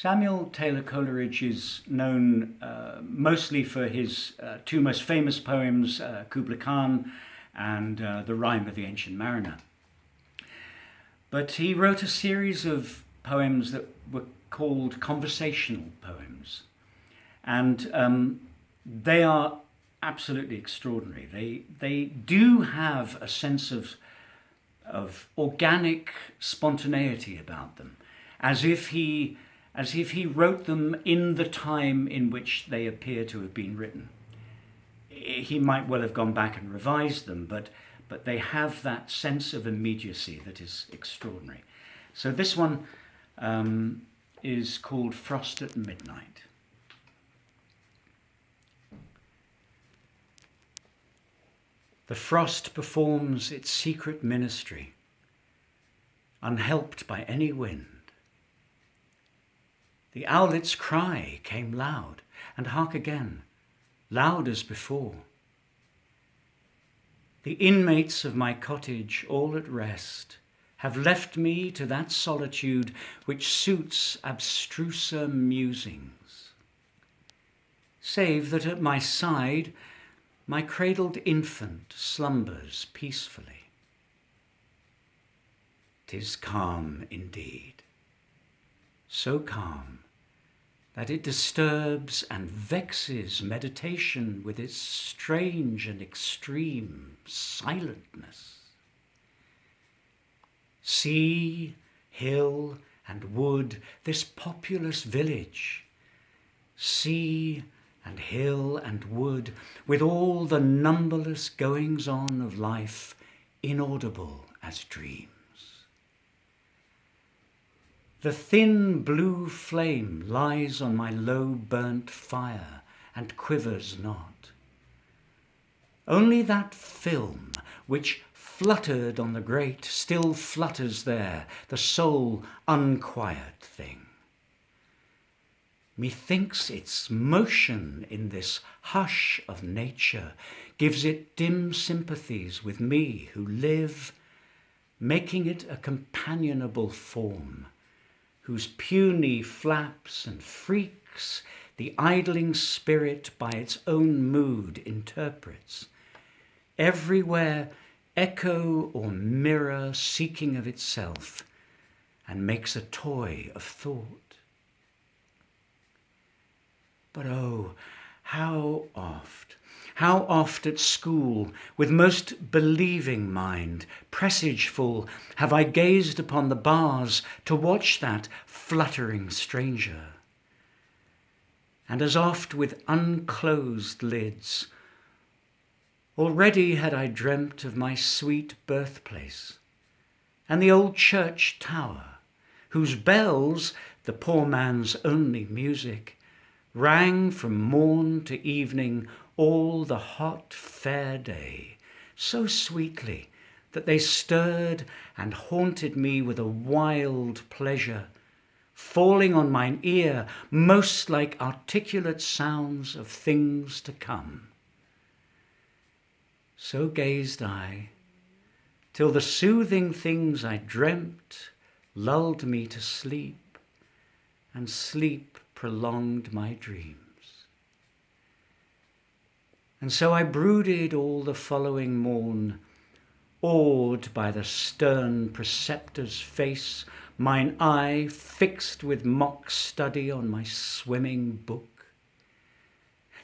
Samuel Taylor Coleridge is known mostly for his two most famous poems, Kubla Khan and The Rime of the Ancient Mariner. But he wrote a series of poems that were called conversational poems. And they are absolutely extraordinary. They do have a sense of organic spontaneity about them, as if he wrote them in the time in which they appear to have been written. He might well have gone back and revised them, but they have that sense of immediacy that is extraordinary. So this one is called Frost at Midnight. The frost performs its secret ministry, unhelped by any wind. The owlet's cry came loud, and hark again, loud as before. The inmates of my cottage, all at rest, have left me to that solitude which suits abstruser musings, save that at my side my cradled infant slumbers peacefully. 'Tis calm indeed, so calm that it disturbs and vexes meditation with its strange and extreme silentness. Sea, hill, and wood, this populous village, sea and hill and wood, with all the numberless goings-on of life, inaudible as dreams. The thin blue flame lies on my low burnt fire and quivers not. Only that film which fluttered on the grate still flutters there, the sole unquiet thing. Methinks its motion in this hush of nature gives it dim sympathies with me who live, making it a companionable form, whose puny flaps and freaks the idling spirit by its own mood interprets, everywhere echo or mirror seeking of itself, and makes a toy of thought. But oh, how oft at school, with most believing mind, presageful, have I gazed upon the bars to watch that fluttering stranger. And as oft with unclosed lids, already had I dreamt of my sweet birthplace, and the old church tower, whose bells, the poor man's only music, rang from morn to evening all the hot, fair day, so sweetly that they stirred and haunted me with a wild pleasure, falling on mine ear most like articulate sounds of things to come. So gazed I, till the soothing things I dreamt lulled me to sleep, and sleep prolonged my dreams. And so I brooded all the following morn, awed by the stern preceptor's face, mine eye fixed with mock study on my swimming book,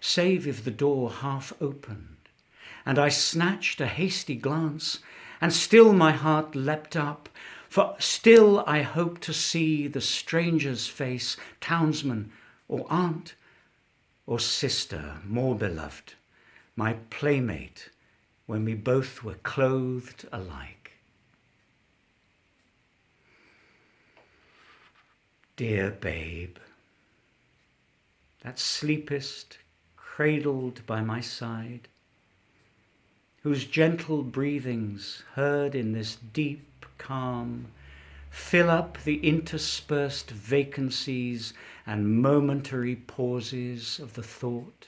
save if the door half opened, and I snatched a hasty glance, and still my heart leapt up, for still I hoped to see the stranger's face, townsman or aunt or sister more beloved, my playmate when we both were clothed alike. Dear babe, that sleepest cradled by my side, whose gentle breathings heard in this deep calm fill up the interspersed vacancies and momentary pauses of the thought.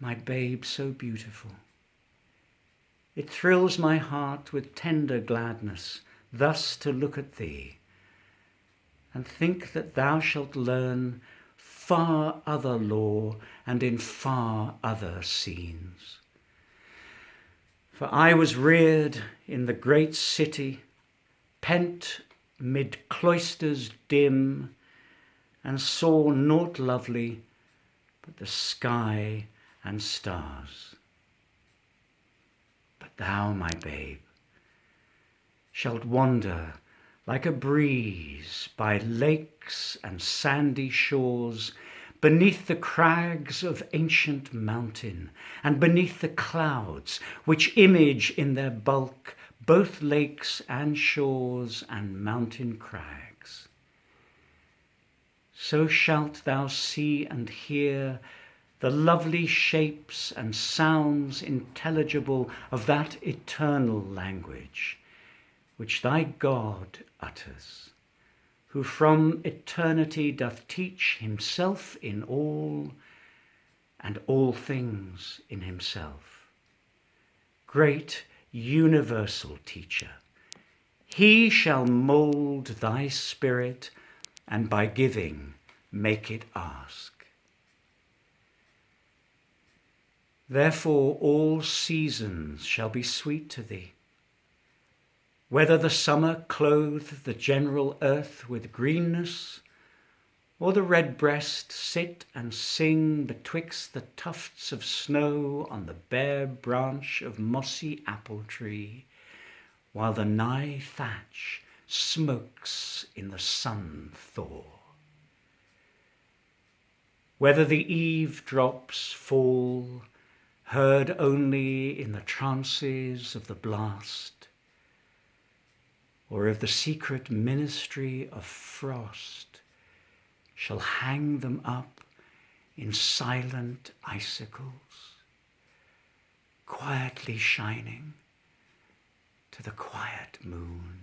My babe so beautiful, it thrills my heart with tender gladness thus to look at thee, and think that thou shalt learn far other lore and in far other scenes. For I was reared in the great city, pent mid cloisters dim, and saw naught lovely but the sky and stars. But thou, my babe, shalt wander like a breeze by lakes and sandy shores, beneath the crags of ancient mountain, and beneath the clouds which image in their bulk both lakes and shores and mountain crags. So shalt thou see and hear the lovely shapes and sounds intelligible of that eternal language which thy God utters, who from eternity doth teach himself in all, and all things in himself. Great universal teacher, he shall mould thy spirit, and by giving make it ask. Therefore all seasons shall be sweet to thee, whether the summer clothe the general earth with greenness, or the redbreast sit and sing betwixt the tufts of snow on the bare branch of mossy apple tree, while the nigh thatch smokes in the sun thaw. Whether the eve drops fall, heard only in the trances of the blast, or if the secret ministry of frost shall hang them up in silent icicles, quietly shining to the quiet moon.